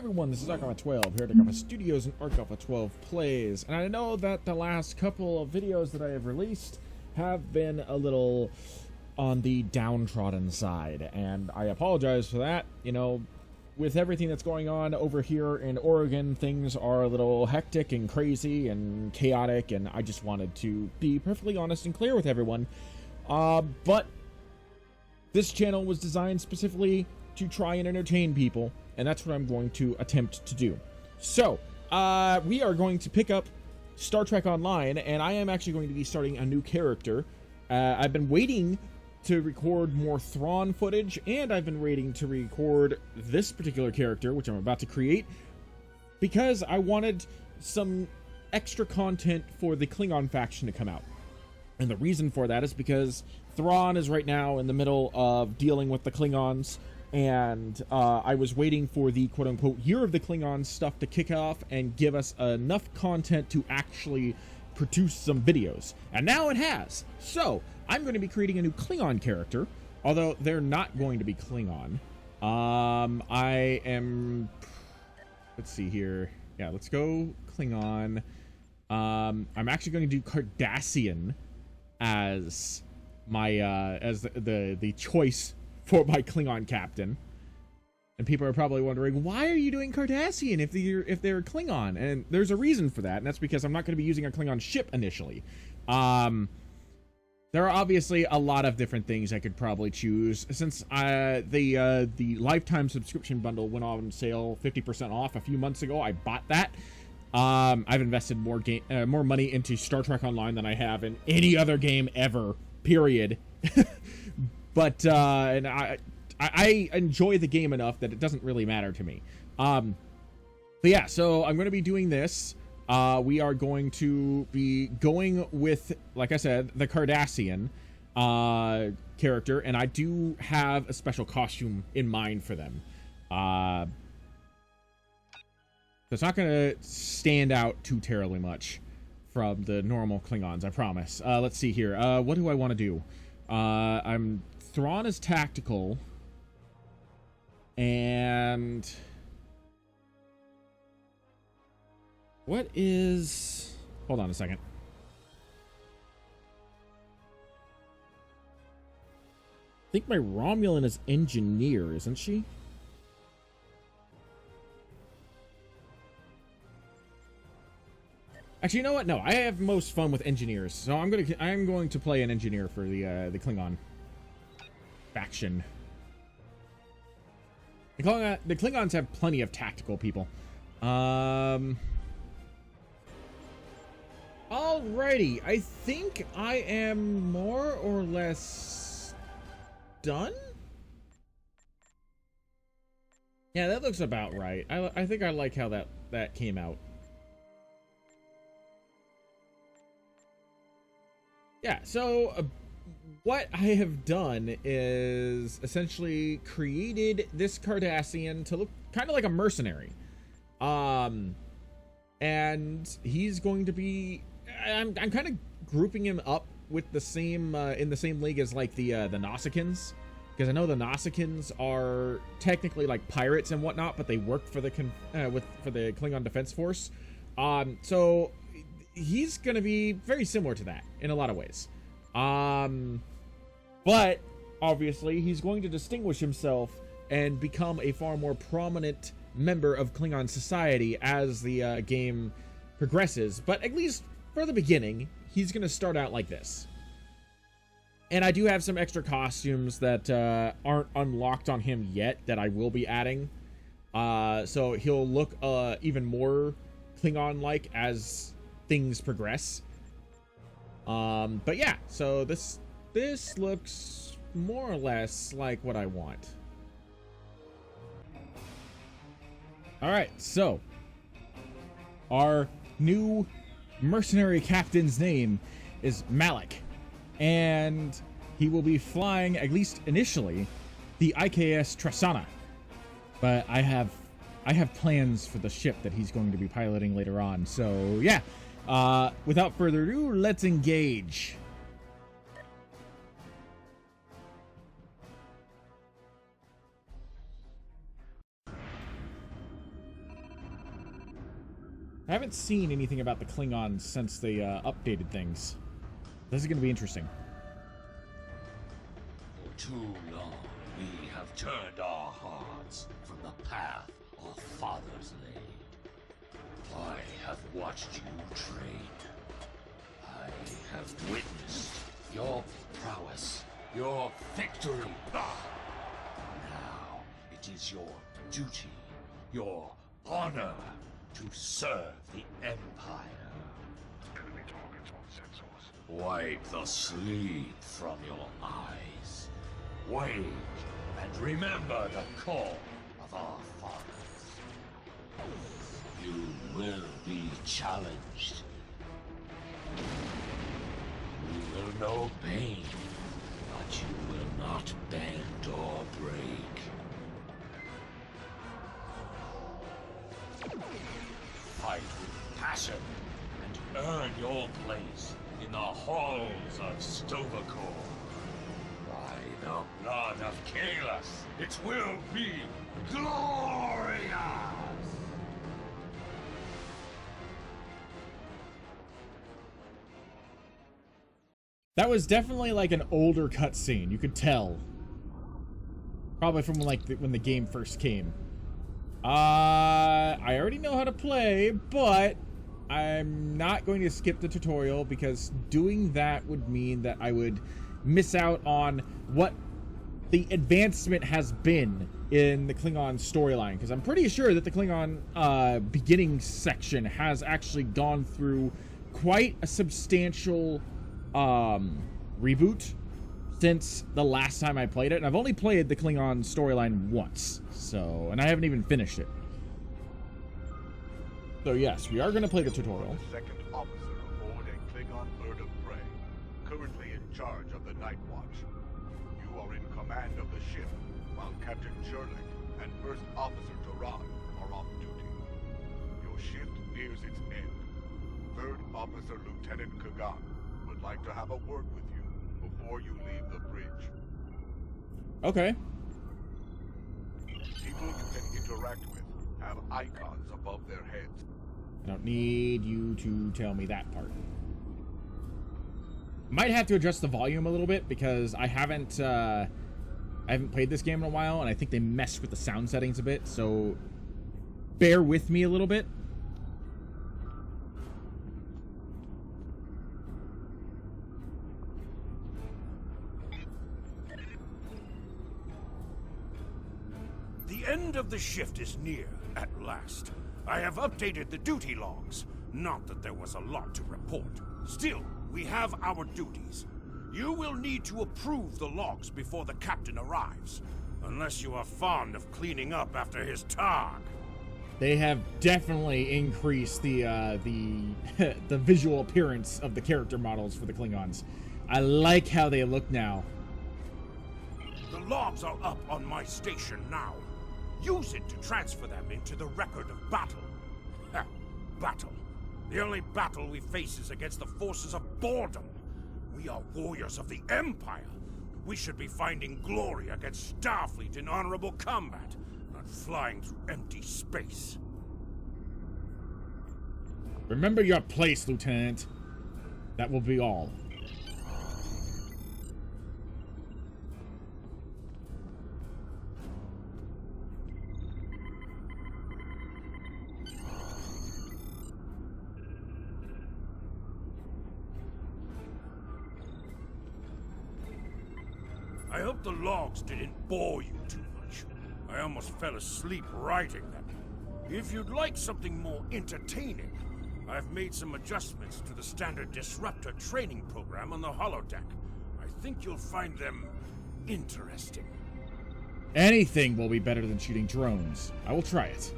everyone, this is ArcAlpha12 here at ArcAlpha Studios and ArcAlpha12 Plays, and I know that the last couple of videos that I have released have been a little on the downtrodden side, and I apologize for that. You know, with everything that's going on over here in Oregon, things are a little hectic and crazy and chaotic, and I just wanted to be perfectly honest and clear with everyone. But this channel was designed specifically to try and entertain people, and that's what I'm going to attempt to do. So, we are going to pick up Star Trek Online, and I am actually going to be starting a new character. I've been waiting to record more Thrawn footage, and I've been waiting to record this particular character, which I'm about to create, because I wanted some extra content for the Klingon faction to come out. And the reason for that is because Thrawn is right now in the middle of dealing with the Klingons, and I was waiting for the quote-unquote Year of the Klingons stuff to kick off and give us enough content to actually produce some videos. And now it has. So, I'm going to be creating a new Klingon character, although they're not going to be Klingon. I am... Let's see here. Yeah, let's go Klingon. I'm actually going to do Cardassian as my as the choice for my Klingon captain. And people are probably wondering, why are you doing Cardassian if they're Klingon? And there's a reason for that, and that's because I'm not going to be using a Klingon ship initially. There are obviously a lot of different things I could probably choose. Since the lifetime subscription bundle went on sale 50% off a few months ago, I bought that. I've invested more money into Star Trek Online than I have in any other game ever, period. But and I enjoy the game enough that it doesn't really matter to me. But yeah, so I'm going to be doing this. We are going to be going with, like I said, the Cardassian character, and I do have a special costume in mind for them. So it's not going to stand out too terribly much from the normal Klingons, I promise. Let's see here. What do I want to do? Thrawn is tactical, and what is... Hold on a second. I think my Romulan is engineer, isn't she? Actually, you know what? No, I have most fun with engineers, so I'm going to play an engineer for the Klingon faction. The Klingons have plenty of tactical people. Alrighty, I think I am more or less done. Yeah, that looks about right. I think I like how that came out. Yeah, so what I have done is essentially created this Cardassian to look kind of like a mercenary. And he's going to be... I'm kind of grouping him up with the same in the same league as like the Nausicaans, because I know the Nausicaans are technically like pirates and whatnot, but they work for the Klingon Defense Force. So he's going to be very similar to that in a lot of ways. But obviously he's going to distinguish himself and become a far more prominent member of Klingon society as the game progresses. But at least for the beginning, he's going to start out like this. And I do have some extra costumes that aren't unlocked on him yet that I will be adding. So he'll look even more Klingon-like as things progress. But yeah, so this looks more or less like what I want. Alright, so our new mercenary captain's name is Malak, and he will be flying, at least initially, the IKS Trevana. But I have plans for the ship that he's going to be piloting later on. So yeah, without further ado, let's engage. I haven't seen anything about the Klingons since they updated things. This is going to be interesting. For too long, we have turned our hearts from the path our fathers laid. I have watched you train. I have witnessed your prowess, your victory. Now it is your duty, your honor, to serve the Empire. Enemy targets on sensors. Wipe the sleep from your eyes. Wake and remember the call of our fathers. You will be challenged. You will know pain, but you will not bend or break. Fight with passion and earn your place in the halls of Stovacor. By the blood of Kalis, it will be glorious! That was definitely like an older cutscene. You could tell. Probably from like when the game first came. I already know how to play, but I'm not going to skip the tutorial because doing that would mean that I would miss out on what the advancement has been in the Klingon storyline. Because I'm pretty sure that the Klingon beginning section has actually gone through quite a substantial reboot since the last time I played it, and I've only played the Klingon storyline once, so, and I haven't even finished it. So yes, we are going to play the tutorial. Second officer aboard a Klingon bird of prey, currently in charge of the Night Watch. You are in command of the ship, while Captain Sherlick and First Officer Duran are off duty. Your shift nears its end. Third Officer Lieutenant Kagan would like to have a word with you before you leave the bridge. Okay. People you can interact with have icons above their heads. I don't need you to tell me that part. Might have to adjust the volume a little bit because I haven't played this game in a while, and I think they messed with the sound settings a bit, so bear with me a little bit. The end of the shift is near, at last. I have updated the duty logs. Not that there was a lot to report. Still, we have our duties. You will need to approve the logs before the captain arrives. Unless you are fond of cleaning up after his tog. They have definitely increased the the visual appearance of the character models for the Klingons. I like how they look now. The logs are up on my station now. Use it to transfer them into the record of battle. Battle. The only battle we face is against the forces of boredom. We are warriors of the Empire. We should be finding glory against Starfleet in honorable combat, not flying through empty space. Remember your place, Lieutenant. That will be all. I hope the logs didn't bore you too much. I almost fell asleep writing them. If you'd like something more entertaining, I've made some adjustments to the standard disruptor training program on the holodeck. I think you'll find them interesting. Anything will be better than shooting drones. I will try it.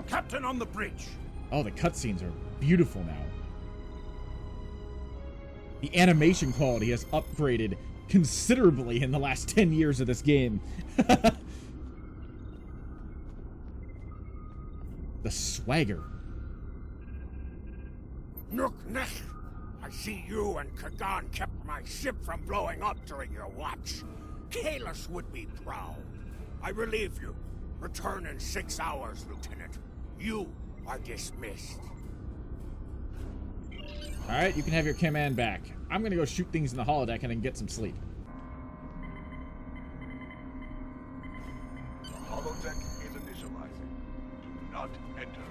Captain on the bridge! Oh, the cutscenes are beautiful now. The animation quality has upgraded considerably in the last 10 years of this game. The swagger. Nook Nech! I see you and Kagan kept my ship from blowing up during your watch. Kahless would be proud. I relieve you. Return in 6 hours, Lieutenant. You are dismissed. Alright, you can have your command back. I'm gonna go shoot things in the holodeck and then get some sleep. The holodeck is initializing. Do not enter.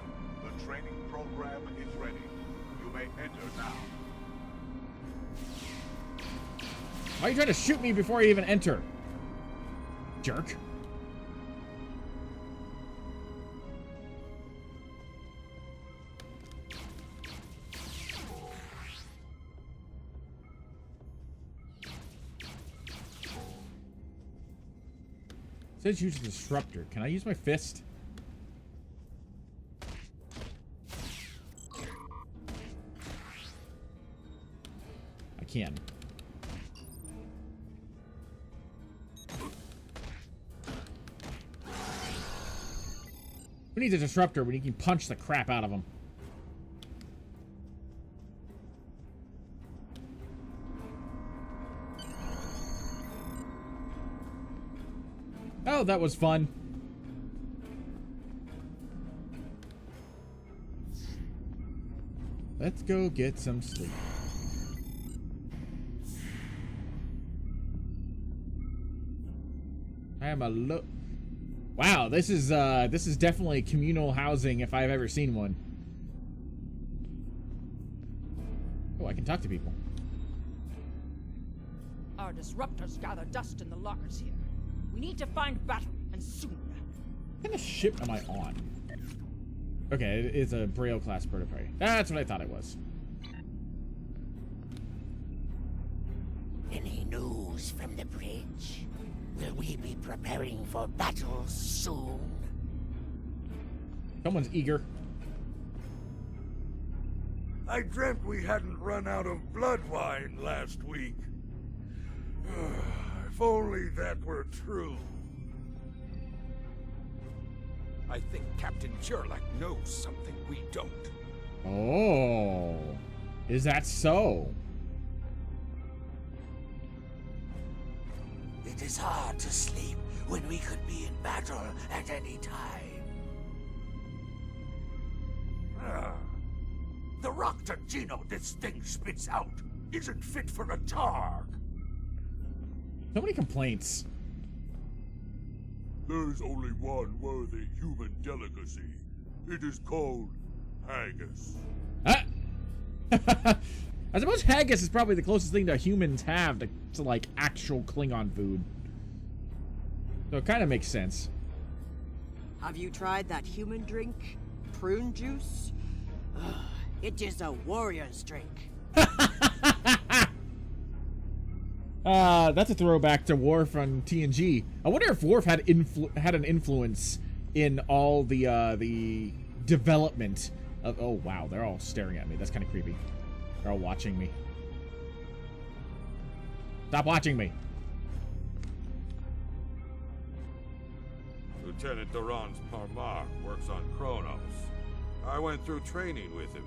The training program is ready. You may enter now. Why are you trying to shoot me before I even enter? Jerk. It says use a disruptor. Can I use my fist? I can. We need a disruptor when you can punch the crap out of them. Oh, that was fun. Let's go get some sleep. I am a Wow, this is definitely communal housing if I've ever seen one. Oh, I can talk to people. Our disruptors gather dust in the lockers here. We need to find battle, and soon. What kind of ship am I on? Okay, it is a Braille class bird of prey. That's what I thought it was. Any news from the bridge? Will we be preparing for battle soon? Someone's eager. I dreamt we hadn't run out of blood wine last week. If only that were true. I think Captain Sherlock knows something we don't. Oh, is that so? It is hard to sleep when we could be in battle at any time. The rock Gino this thing spits out isn't fit for a targ. So many complaints. There's only one worthy human delicacy. It is called haggis. Ah! I suppose haggis is probably the closest thing that humans have to like actual Klingon food. So it kind of makes sense. Have you tried that human drink? Prune juice? Ugh, it is a warrior's drink. That's a throwback to Worf on TNG. I wonder if Worf had an influence in all the development of. Oh wow, they're all staring at me. That's kind of creepy. They're all watching me. Stop watching me. Lieutenant Duran's Malak works on qo'nos. I went through training with him.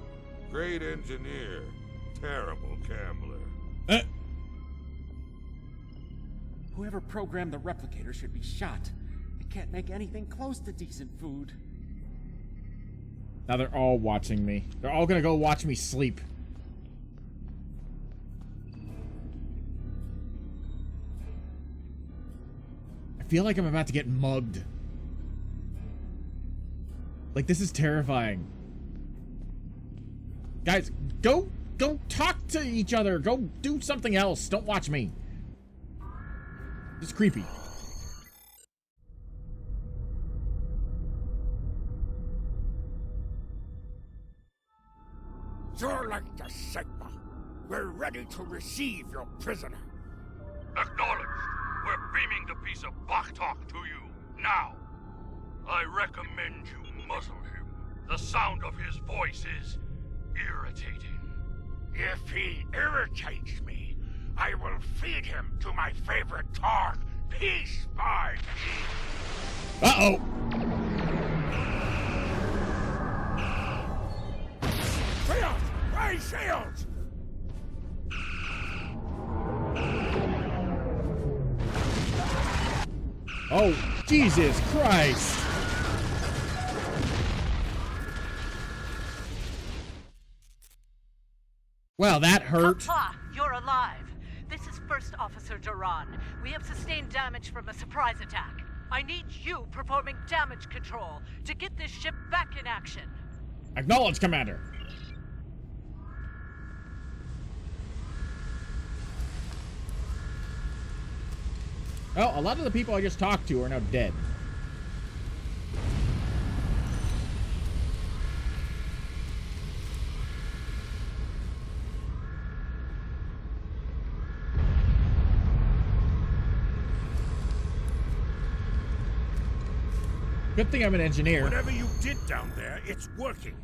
Great engineer, terrible gambler. Whoever programmed the replicator should be shot. It can't make anything close to decent food. Now they're all watching me. They're all gonna go watch me sleep. I feel like I'm about to get mugged. Like, this is terrifying. Guys, go talk to each other. Go do something else. Don't watch me. It's creepy. Sherlock the Sigma. We're ready to receive your prisoner. Acknowledged. We're beaming the piece of Bachtalk to you, now. I recommend you muzzle him. The sound of his voice is irritating. If he irritates me, I will feed him to my favorite targ, piece by piece. Uh-oh. Shields! Raise shields! Oh, Jesus Christ! Well, that hurt. Papa, you're alive. This is First Officer Duran. We have sustained damage from a surprise attack. I need you performing damage control to get this ship back in action. Acknowledge, Commander. Well, a lot of the people I just talked to are now dead. Good thing I'm an engineer. Whatever you did down there, it's working.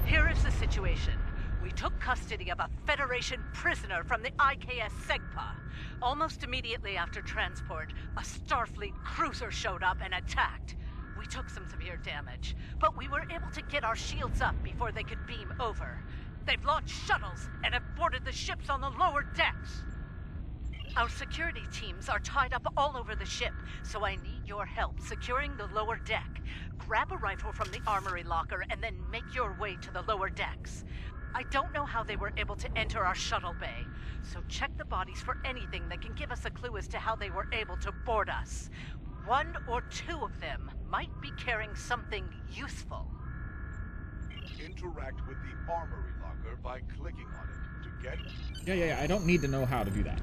Here is the situation. We took custody of a Federation prisoner from the IKS Segpa. Almost immediately after transport, a Starfleet cruiser showed up and attacked. We took some severe damage, but we were able to get our shields up before they could beam over. They've launched shuttles and have boarded the ships on the lower decks. Our security teams are tied up all over the ship, so I need your help securing the lower deck. Grab a rifle from the armory locker and then make your way to the lower decks. I don't know how they were able to enter our shuttle bay, so check the bodies for anything that can give us a clue as to how they were able to board us. One or two of them might be carrying something useful. Interact with the armory locker by clicking on it to get... Yeah, I don't need to know how to do that.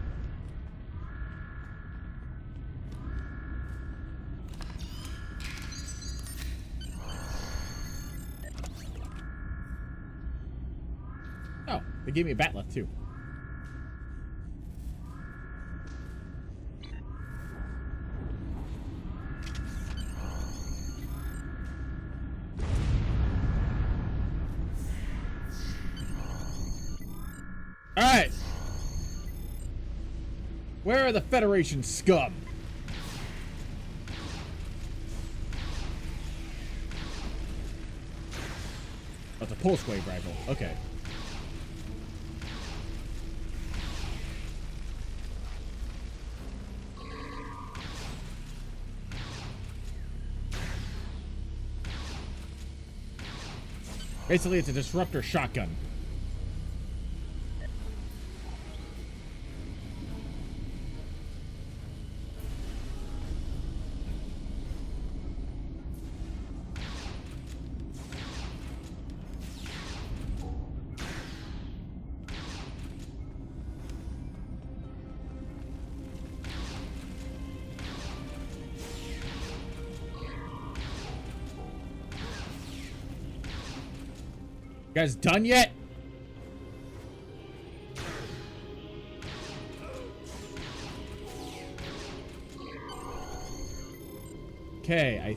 Oh, they gave me a batleth too. Alright. Where are the Federation scum? Oh, it's a pulse wave rifle. Okay. Basically, it's a disruptor shotgun. You guys done yet? Okay,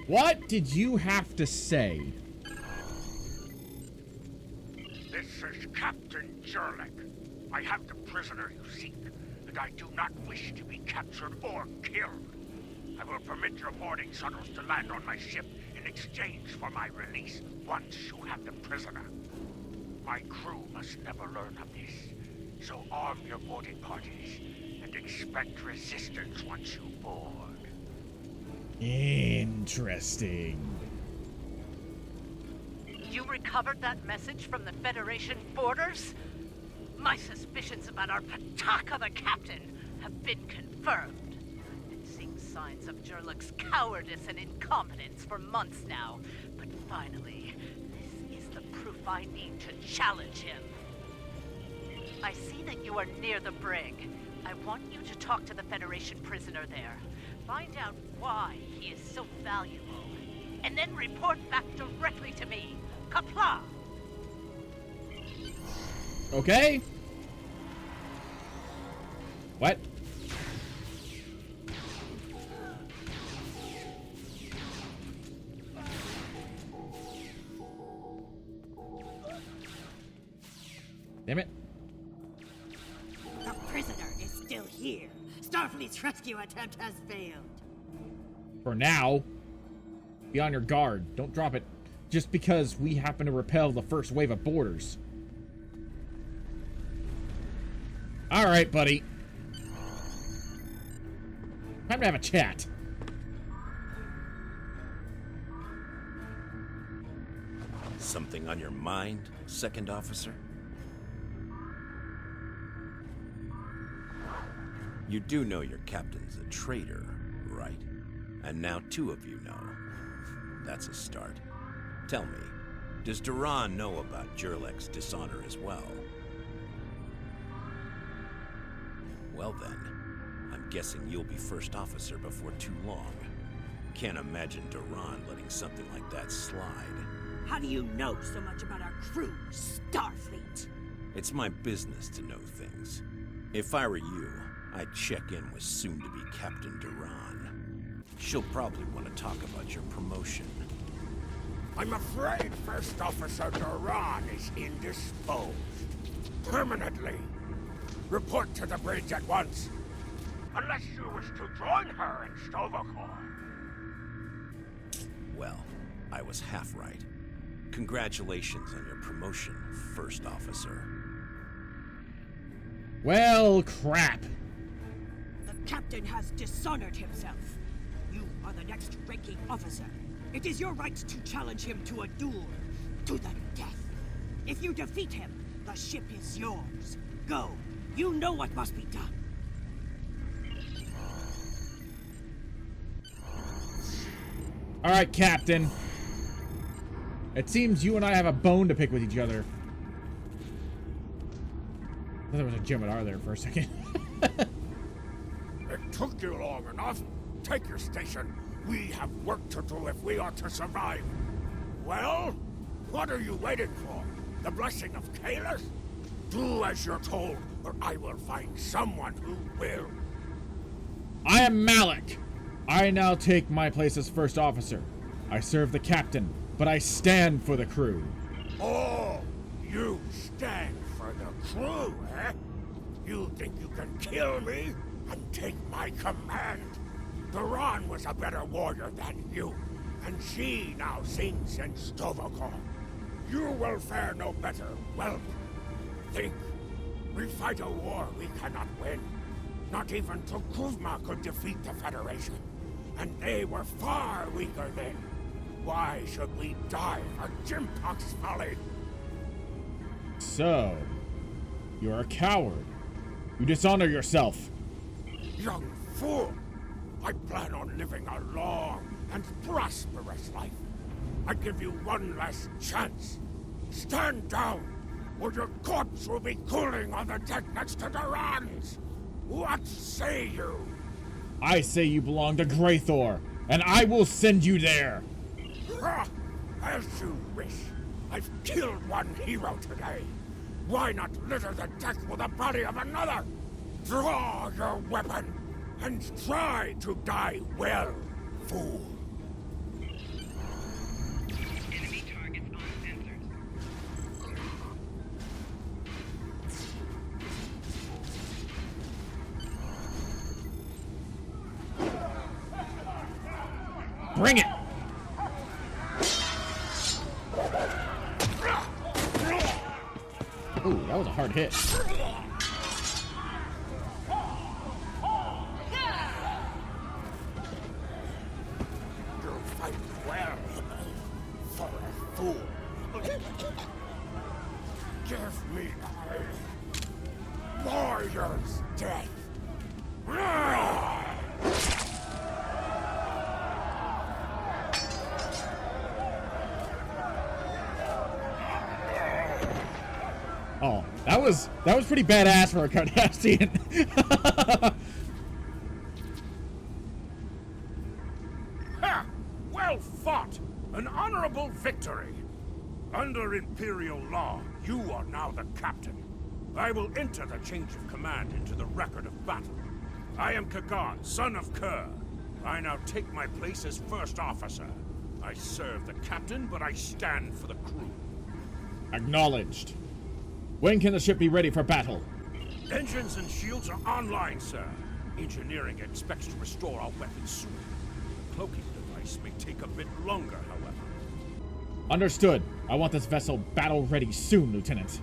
What did you have to say? This is Captain Jurlik. I have the prisoner you seek, and I do not wish to be captured or killed. I will permit your boarding shuttles to land on my ship in exchange for my release once you have the prisoner. My crew must never learn of this, so arm your boarding parties and expect resistance once you board. Interesting. You recovered that message from the Federation borders? My suspicions about our Pataka the Captain have been confirmed. I've been seeing signs of Jurlik's cowardice and incompetence for months now, but finally, this is the proof I need to challenge him. I see that you are near the brig. I want you to talk to the Federation prisoner there. Find out why he is so valuable, and then report back directly to me. Kapla! Okay. What? Damn it. The prisoner is still here. Starfleet's rescue attempt has failed. For now. Be on your guard. Don't drop it just because we happen to repel the first wave of boarders. Alright, buddy. Time to have a chat. Something on your mind, second officer? You do know your captain's a traitor, right? And now two of you know. That's a start. Tell me, does Duran know about Jurlek's dishonor as well? Well then, I'm guessing you'll be first officer before too long. Can't imagine Duran letting something like that slide. How do you know so much about our crew, Starfleet? It's my business to know things. If I were you, I'd check in with soon-to-be Captain Duran. She'll probably want to talk about your promotion. I'm afraid First Officer Duran is indisposed. Permanently. Report to the bridge at once. Unless you wish to join her in Stovokor. Well, I was half right. Congratulations on your promotion, First Officer. Well, crap. The captain has dishonored himself. You are the next ranking officer. It is your right to challenge him to a duel, to the death. If you defeat him, the ship is yours. Go. You know what must be done. All right, Captain. It seems you and I have a bone to pick with each other. I thought there was a Jem'Hadar there for a second. It took you long enough. Take your station. We have work to do if we are to survive. Well, what are you waiting for? The blessing of Kalis? Do as you're told, or I will find someone who will. I am Malak. I now take my place as first officer. I serve the captain, but I stand for the crew. Oh, you stand for the crew, eh? You think you can kill me and take my command? Duran was a better warrior than you, and she now sings in Stovokor. You will fare no better, whelp. Think. We fight a war we cannot win. Not even Tukuzma could defeat the Federation. And they were far weaker then. Why should we die for Jimpock's folly? So, you're a coward. You dishonor yourself. Young fool! I plan on living a long and prosperous life. I give you one last chance. Stand down, or your corpse will be cooling on the deck next to Duran's. What say you? I say you belong to Greythor, and I will send you there. As you wish. I've killed one hero today. Why not litter the deck with the body of another? Draw your weapon, and try to die well, fool. Enemy targets on sensors. Bring it! Ooh, that was a hard hit. You fight well for a fool. Give me a warrior's death. Oh, that was pretty badass for a Cardassian. Ha! Well fought! An honorable victory! Under Imperial law, you are now the captain. I will enter the change of command into the record of battle. I am Kagan, son of Kerr. I now take my place as first officer. I serve the captain, but I stand for the crew. Acknowledged. When can the ship be ready for battle? Engines and shields are online, sir. Engineering expects to restore our weapons soon. The cloaking device may take a bit longer, however. Understood. I want this vessel battle ready soon, Lieutenant.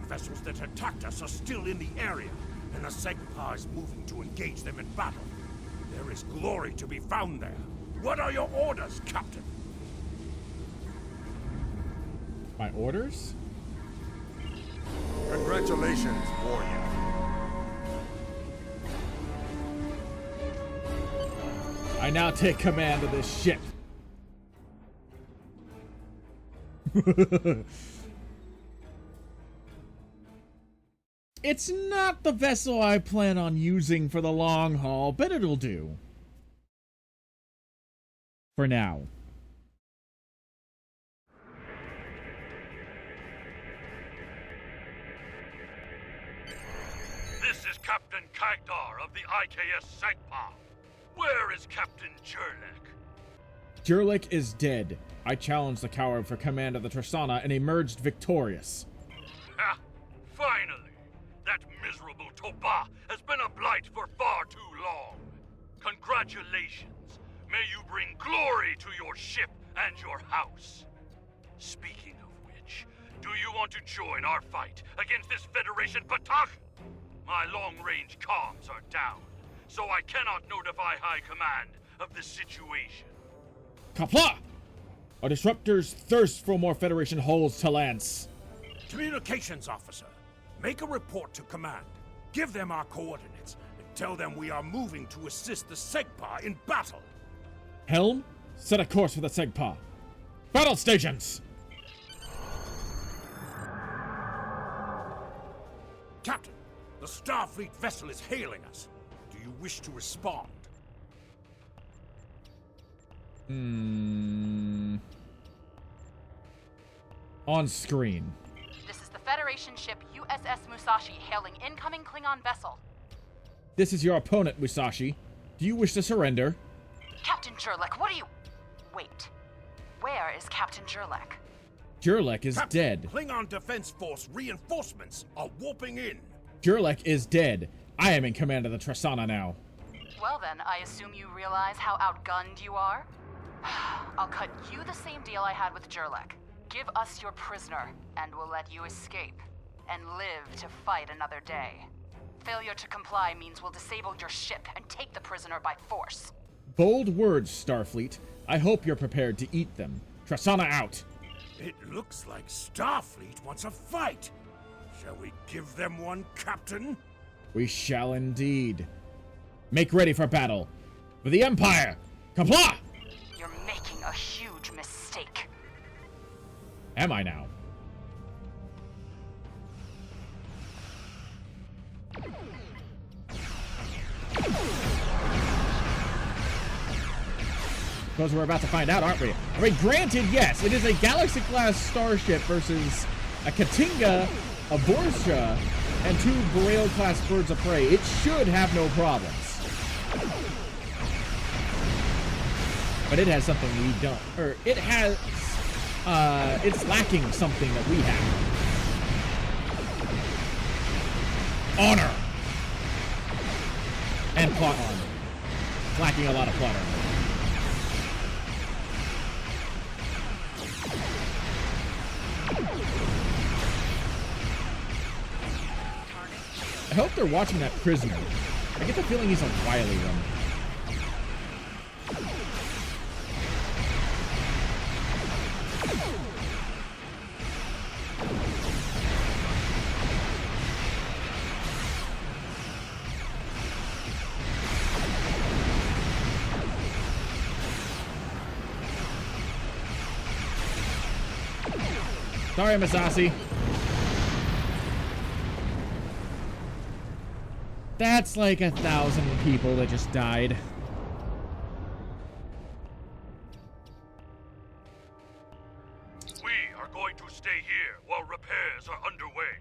vessels that attacked us are still in the area, and the Segpa is moving to engage them in battle. There is glory to be found there. What are your orders, Captain? My orders? Congratulations, warrior. I now take command of this ship. It's not the vessel I plan on using for the long haul, but it'll do. For now. This is Captain Kagdar of the IKS Segpa. Where is Captain Jurlek? Jurlek is dead. I challenged the coward for command of the Trevana and emerged victorious. Ha! Finally! That miserable Toba has been a blight for far too long. Congratulations! May you bring glory to your ship and your house. Speaking of which, do you want to join our fight against this Federation Patak? My long-range comms are down, so I cannot notify High Command of the situation. Kapla! Our disruptors thirst for more Federation holes to lance. Communications officer, make a report to command. Give them our coordinates and tell them we are moving to assist the Segpa in battle. Helm, set a course for the Segpa. Battle stations! Captain, the Starfleet vessel is hailing us. Do you wish to respond? On screen. This is the Federation ship USS Musashi hailing incoming Klingon vessel. This is your opponent, Musashi. Do you wish to surrender? Captain Jurlek, what are you... Wait. Where is Captain Jurlek? Jurlek is Captain, dead. Klingon Defense Force reinforcements are warping in. Jurlek is dead. I am in command of the Trevana now. Well then, I assume you realize how outgunned you are? I'll cut you the same deal I had with Jurlek. Give us your prisoner, and we'll let you escape. And live to fight another day. Failure to comply means we'll disable your ship and take the prisoner by force. Bold words, Starfleet. I hope you're prepared to eat them. Trevana out. It looks like Starfleet wants a fight. Shall we give them one, Captain? We shall indeed. Make ready for battle. For the Empire! Kapla! You're making a huge mistake. Am I now? Suppose we're about to find out, aren't we? I mean, granted, yes, it is a Galaxy-class starship versus a Katinga, a Borsha, and 2 Boreal-class birds of prey. It should have no problems. But it has something we don't, or it has, it's lacking something that we have. Honor! And plot armor. Lacking a lot of plot armor. I hope they're watching that prisoner. I get the feeling he's a wily one. Sorry, Masasi. That's like 1,000 people that just died. We are going to stay here while repairs are underway.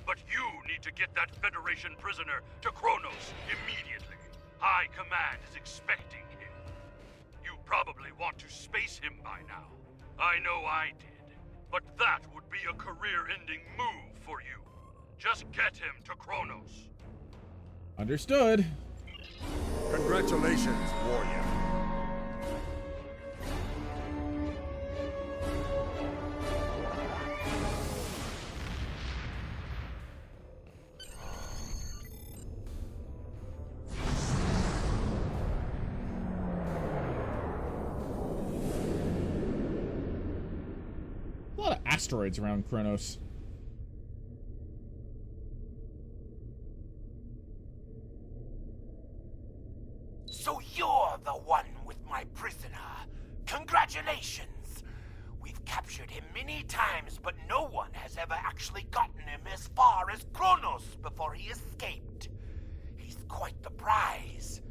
But you need to get that Federation prisoner to Kronos immediately. High Command is expecting him. You probably want to space him by now. I know I did. But that would be a career-ending move for you. Just get him to Kronos. Understood. Congratulations, warrior. asteroids around Qo'nos. So you're the one with my prisoner. Congratulations! We've captured him many times, but no one has ever actually gotten him as far as Qo'nos before he escaped. He's quite the prize.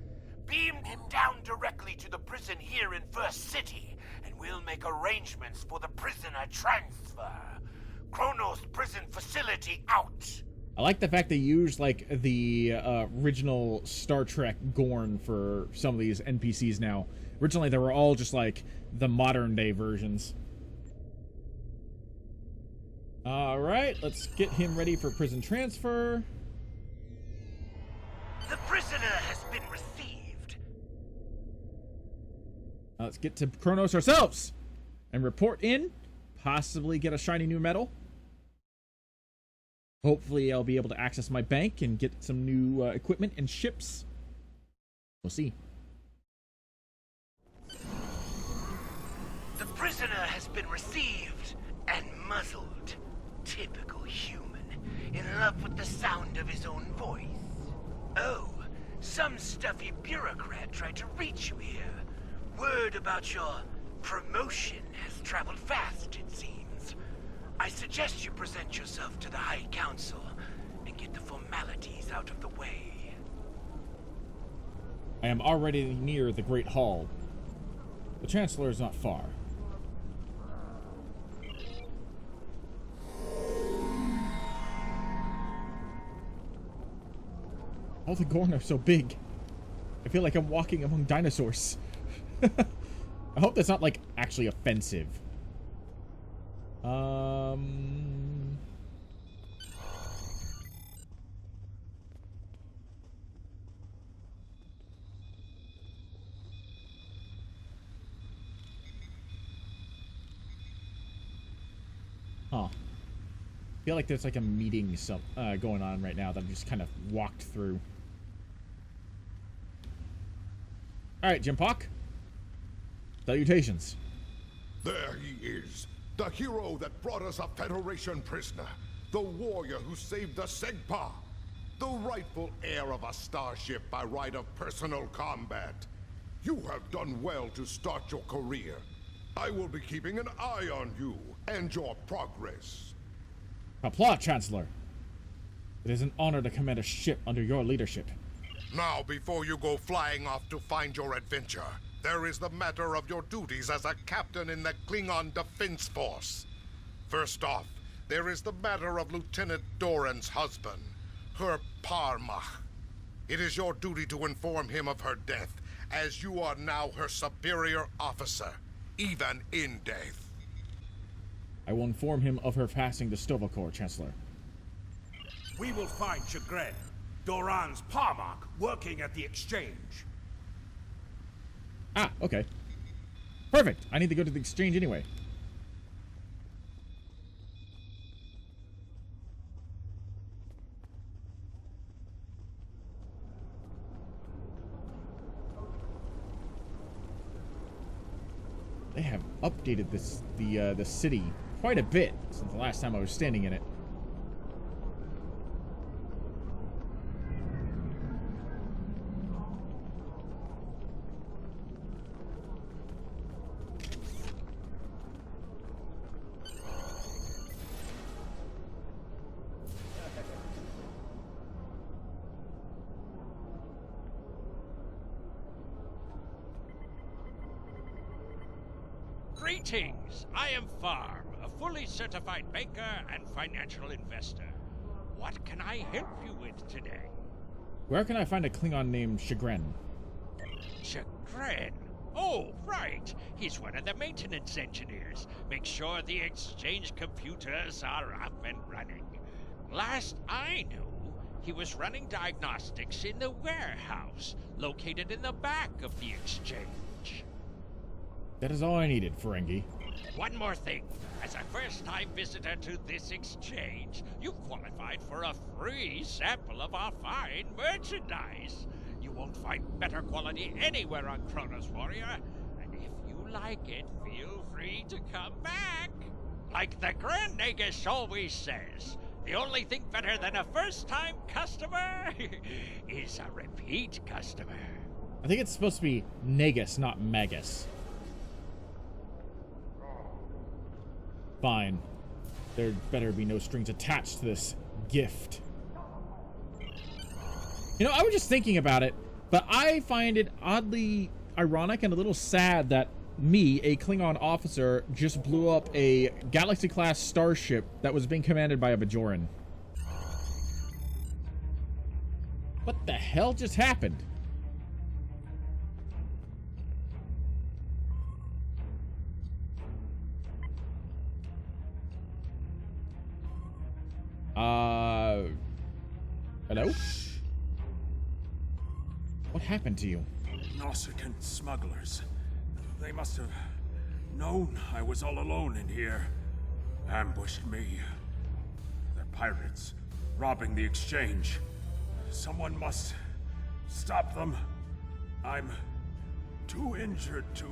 Beam him down directly to the prison here in First City, and we'll make arrangements for the prisoner transfer. Qo'nos prison facility out. I like the fact they used, like, the original Star Trek Gorn for some of these NPCs now. Originally, they were all just, like, the modern-day versions. Alright, let's get him ready for prison transfer. The prisoner has been received. Now let's get to Qo'nos ourselves and report in. Possibly get a shiny new medal. Hopefully I'll be able to access my bank and get some new equipment and ships. We'll see. The prisoner has been received and muzzled. Typical human, in love with the sound of his own voice. Oh, some stuffy bureaucrat tried to reach you here. Word about your promotion has traveled fast, it seems. I suggest you present yourself to the High Council and get the formalities out of the way. I am already near the Great Hall. The Chancellor is not far. All the Gorn are so big. I feel like I'm walking among dinosaurs. I hope that's not, like, actually offensive. Huh. I feel like there's like a meeting going on right now that I just kind of walked through. Alright, Jimpock. Salutations. There he is. The hero that brought us a Federation prisoner. The warrior who saved the Segpa. The rightful heir of a starship by right of personal combat. You have done well to start your career. I will be keeping an eye on you and your progress. Applaud, Chancellor. It is an honor to command a ship under your leadership. Now, before you go flying off to find your adventure, there is the matter of your duties as a captain in the Klingon Defense Force. First off, there is the matter of Lieutenant Doran's husband, her Parmach. It is your duty to inform him of her death, as you are now her superior officer, even in death. I will inform him of her passing to Stovacor, Chancellor. We will find Chagrin, Doran's Parmach, working at the exchange. Ah, okay. Perfect. I need to go to the exchange anyway. They have updated the city quite a bit since the last time I was standing in it. Greetings! I am Farm, a fully certified banker and financial investor. What can I help you with today? Where can I find a Klingon named Chagrin? Chagrin? Oh, right. He's one of the maintenance engineers. Make sure the exchange computers are up and running. Last I knew, he was running diagnostics in the warehouse, located in the back of the exchange. That is all I needed, Ferengi. One more thing. As a first-time visitor to this exchange, you qualified for a free sample of our fine merchandise. You won't find better quality anywhere on Qo'nos, Warrior. And if you like it, feel free to come back. Like the Grand Nagus always says, the only thing better than a first-time customer is a repeat customer. I think it's supposed to be Nagus, not Magus. Fine. There better be no strings attached to this gift. You know, I was just thinking about it, but I find it oddly ironic and a little sad that me, a Klingon officer, just blew up a Galaxy-class starship that was being commanded by a Bajoran. What the hell just happened? Hello? What happened to you? Nausicaan smugglers. They must have known I was all alone in here. Ambushed me. They're pirates, robbing the exchange. Someone must stop them. I'm too injured to...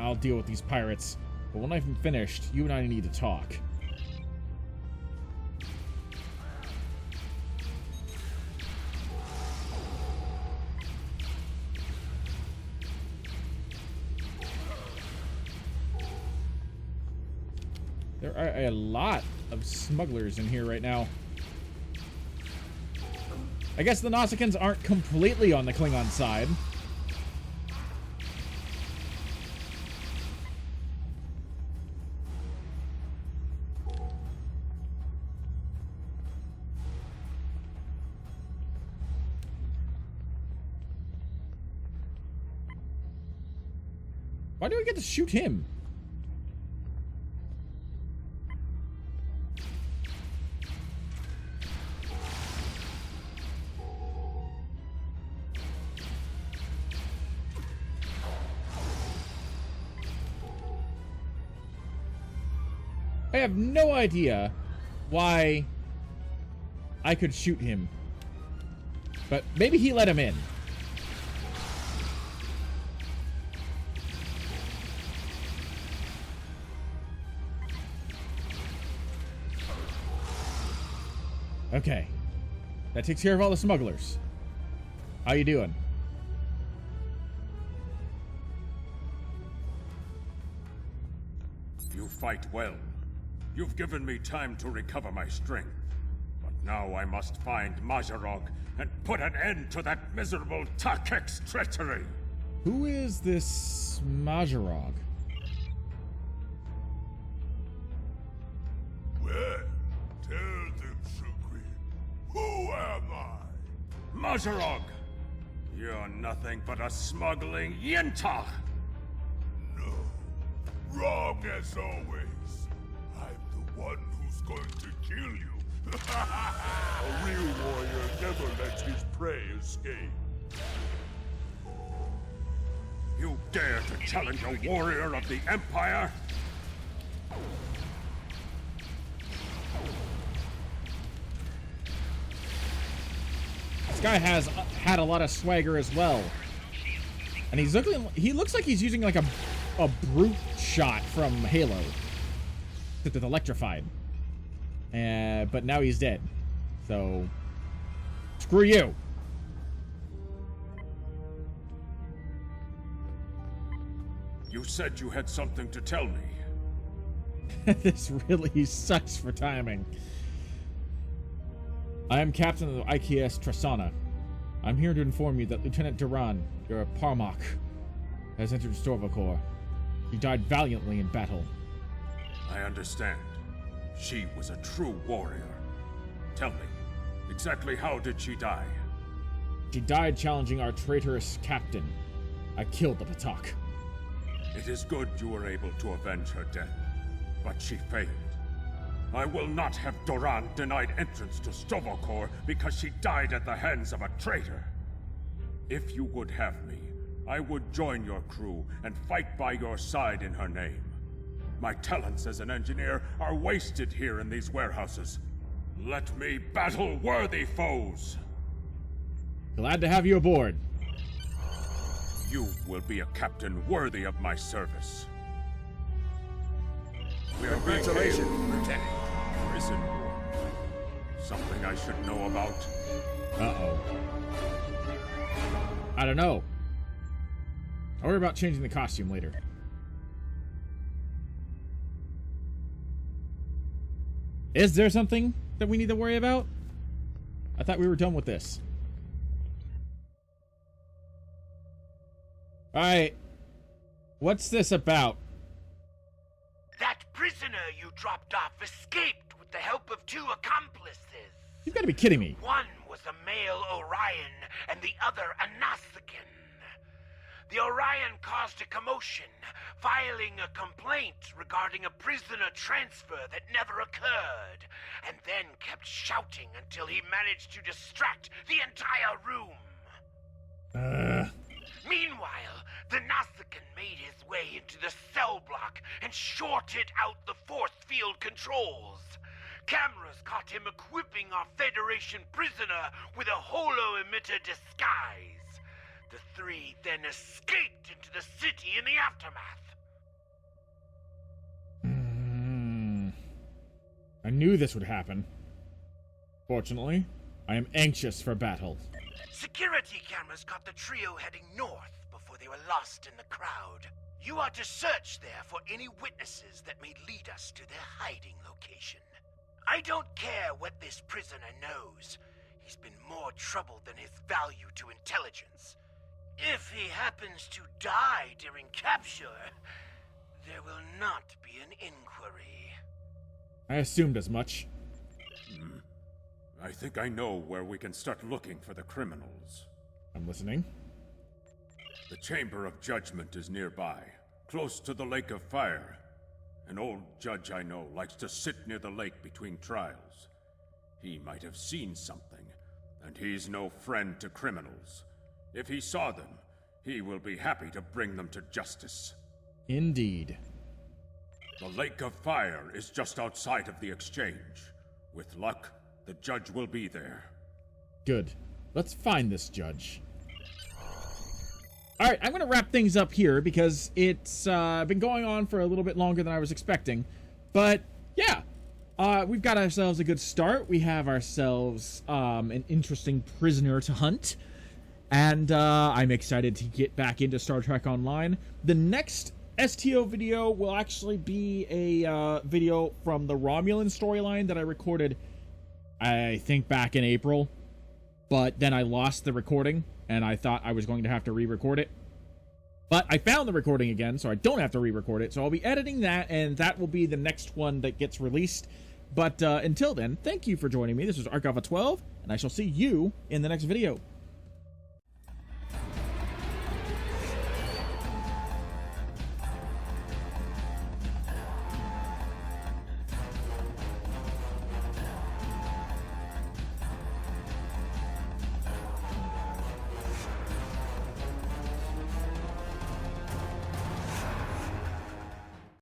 I'll deal with these pirates, but when I'm finished, you and I need to talk. There are a lot of smugglers in here right now. I guess the Nausicaans aren't completely on the Klingon side. Why do I get to shoot him? I have no idea why I could shoot him, but maybe he let him in. Okay, that takes care of all the smugglers. How you doing? You fight well. You've given me time to recover my strength. But now I must find Majorog and put an end to that miserable Takek's treachery. Who is this Majorog? Well, tell them, Shukri. Who am I? Majorog! You're nothing but a smuggling Yinta! No. Wrong as always. One who's going to kill you. A real warrior never lets his prey escape. You dare to challenge a warrior of the Empire? This guy has had a lot of swagger as well. And he looks like he's using like a brute shot from Halo. With electrified, but now he's dead. So screw you. You said you had something to tell me. This really sucks for timing. I am captain of the IKS Trevana. I'm here to inform you that Lieutenant Duran, your Parmak, has entered Storvakor. He died valiantly in battle. I understand. She was a true warrior. Tell me, exactly how did she die? She died challenging our traitorous captain. I killed the Patak. It is good you were able to avenge her death, but she failed. I will not have Duran denied entrance to Stovokor because she died at the hands of a traitor. If you would have me, I would join your crew and fight by your side in her name. My talents as an engineer are wasted here in these warehouses. Let me battle worthy foes! Glad to have you aboard. You will be a captain worthy of my service. We are being Congratulations, hailed. Lieutenant. Prison war. Something I should know about. Uh-oh. I don't know. I'll worry about changing the costume later. Is there something that we need to worry about? I thought we were done with this. Alright. What's this about? That prisoner you dropped off escaped with the help of 2 accomplices. You've got to be kidding me. One was a male Orion, and the other a Nausicaan. The Orion caused a commotion, filing a complaint regarding a prisoner transfer that never occurred, and then kept shouting until he managed to distract the entire room. Meanwhile, the Nausicaan made his way into the cell block and shorted out the force field controls. Cameras caught him equipping our Federation prisoner with a holo-emitter disguise. The 3 then escaped into the city in the aftermath. I knew this would happen. Fortunately, I am anxious for battle. Security cameras caught the trio heading north before they were lost in the crowd. You are to search there for any witnesses that may lead us to their hiding location. I don't care what this prisoner knows. He's been more trouble than his value to intelligence. If he happens to die during capture, there will not be an inquiry. I assumed as much. I think I know where we can start looking for the criminals. I'm listening. The Chamber of Judgment is nearby, close to the Lake of Fire. An old judge I know likes to sit near the lake between trials. He might have seen something, and he's no friend to criminals. If he saw them, he will be happy to bring them to justice. Indeed. The Lake of Fire is just outside of the exchange. With luck, the judge will be there. Good. Let's find this judge. Alright, I'm going to wrap things up here because it's been going on for a little bit longer than I was expecting. But, yeah. We've got ourselves a good start. We have ourselves an interesting prisoner to hunt. And I'm excited to get back into Star Trek Online. The next STO video will actually be a video from the Romulan storyline that I recorded, I think, back in April. But then I lost the recording, and I thought I was going to have to re-record it. But I found the recording again, so I don't have to re-record it. So I'll be editing that, and that will be the next one that gets released. But until then, thank you for joining me. This is Arc Alpha 12, and I shall see you in the next video.